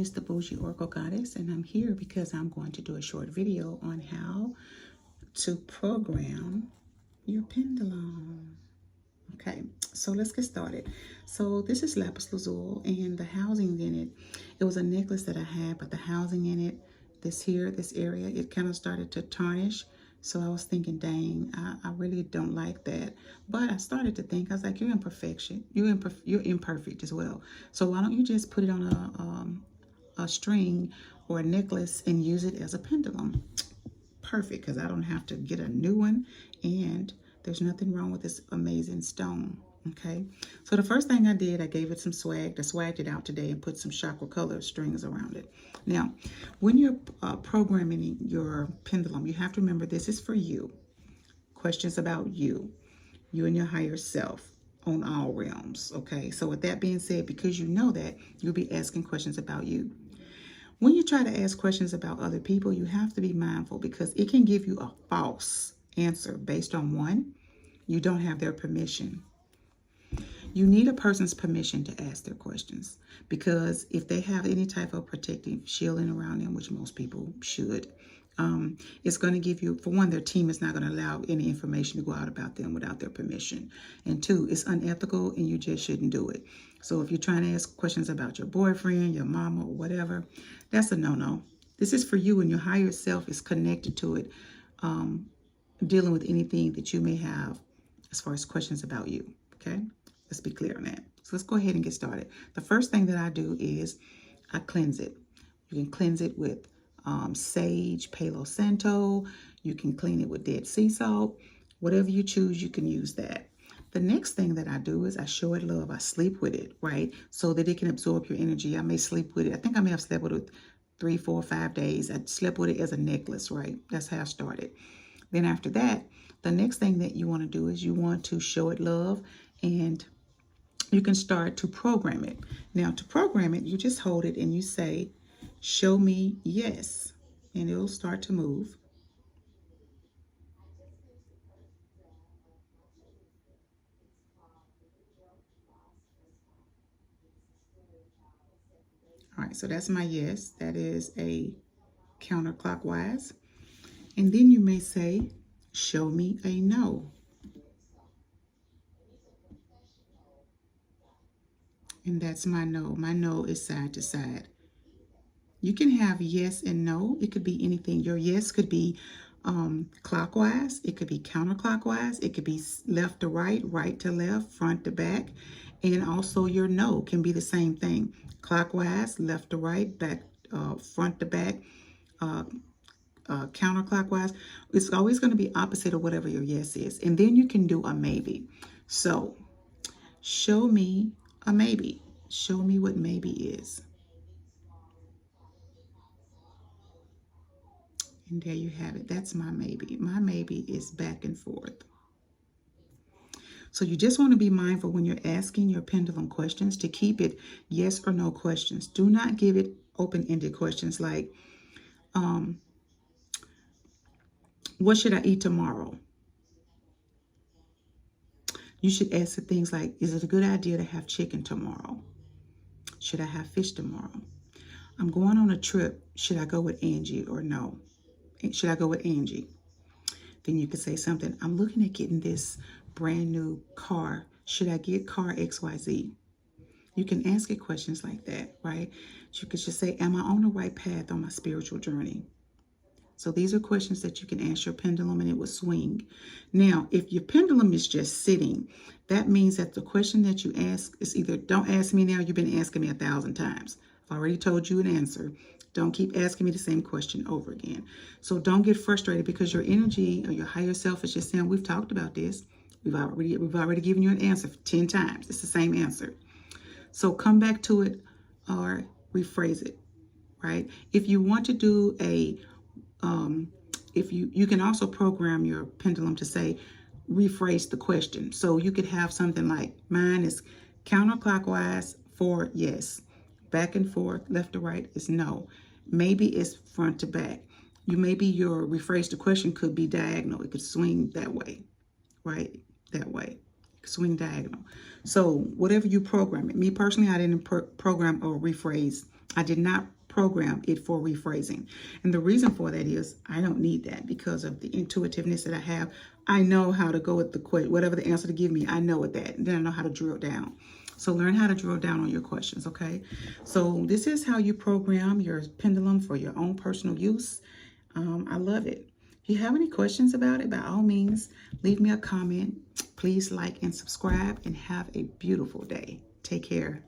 is the Boujee Oracle Goddess, and I'm here because I'm going to do a short video on how to program your pendulum. Okay, so let's get started. So this is lapis lazuli, and the housing in it, it was a necklace that I had, but the housing in it, this area, it kind of started to tarnish. So I was thinking, dang, I really don't like that. But I started to think, I was like, you're imperfection. You're imperfect as well. So why don't you just put it on a string or a necklace and use it as a pendulum? Perfect, because I don't have to get a new one, and there's nothing wrong with this amazing stone. Okay, so the first thing I did, I gave it some swag. I swagged it out today and put some chakra color strings around it. Now, when you're programming your pendulum, you have to remember this is for you. Questions about you and your higher self on all realms. Okay, so with that being said, because you know that, you'll be asking questions about you. When you try to ask questions about other people, you have to be mindful because it can give you a false answer based on one, you don't have their permission. You need a person's permission to ask their questions, because if they have any type of protective shielding around them, which most people should, it's going to give you, for one, their team is not going to allow any information to go out about them without their permission. And two, it's unethical and you just shouldn't do it. So if you're trying to ask questions about your boyfriend, your mama, or whatever, that's a no-no. This is for you, and your higher self is connected to it, dealing with anything that you may have as far as questions about you. Okay, let's be clear on that. So let's go ahead and get started. The first thing that I do is I cleanse it. You can cleanse it with sage, Palo Santo. You can clean it with dead sea salt. Whatever you choose, you can use that. The next thing that I do is I show it love. I sleep with it, right? So that it can absorb your energy. I may sleep with it. I think I may have slept with it 3, 4, 5 days. I slept with it as a necklace, right? That's how I started. Then after that, the next thing that you want to do is you want to show it love, and you can start to program it. Now, to program it, you just hold it and you say, show me yes, and it'll start to move. All right, so that's my yes. That is a counterclockwise. And then you may say, show me a no. And that's my no. My no is side to side. You can have yes and no. It could be anything. Your yes could be clockwise. It could be counterclockwise. It could be left to right, right to left, front to back. And also your no can be the same thing. Clockwise, left to right, back, front to back, counterclockwise. It's always going to be opposite of whatever your yes is. And then you can do a maybe. So show me a maybe. Show me what maybe is. And there you have it. That's my maybe. My maybe is back and forth. So you just want to be mindful when you're asking your pendulum questions to keep it yes or no questions. Do not give it open-ended questions like, what should I eat tomorrow? You should ask things like, is it a good idea to have chicken tomorrow? Should I have fish tomorrow? I'm going on a trip. Should I go with Angie or no? Should I go with Angie? Then you could say something, I'm looking at getting this brand new car. Should I get car XYZ? You can ask it questions like that, right? You could just say, am I on the right path on my spiritual journey? So these are questions that you can ask your pendulum, and it will swing. Now, if your pendulum is just sitting, that means that the question that you ask is either, don't ask me now, you've been asking me 1,000 times. I've already told you an answer. Don't keep asking me the same question over again. So don't get frustrated because your energy or your higher self is just saying, we've talked about this. We've already given you an answer 10 times. It's the same answer. So come back to it or rephrase it, right? If you want to do a, if you can also program your pendulum to say, rephrase the question. So you could have something like, mine is counterclockwise for yes. Back and forth, left to right is no. Maybe it's front to back. Maybe your rephrase the question could be diagonal. It could swing that way, right? That way. Swing diagonal. So whatever you program it. Me personally, I didn't program or rephrase. I did not program it for rephrasing. And the reason for that is I don't need that because of the intuitiveness that I have. I know how to go with the whatever the answer to give me. I know with that. Then I know how to drill down. So learn how to drill down on your questions, okay? So this is how you program your pendulum for your own personal use. I love it. If you have any questions about it, by all means, leave me a comment. Please like and subscribe and have a beautiful day. Take care.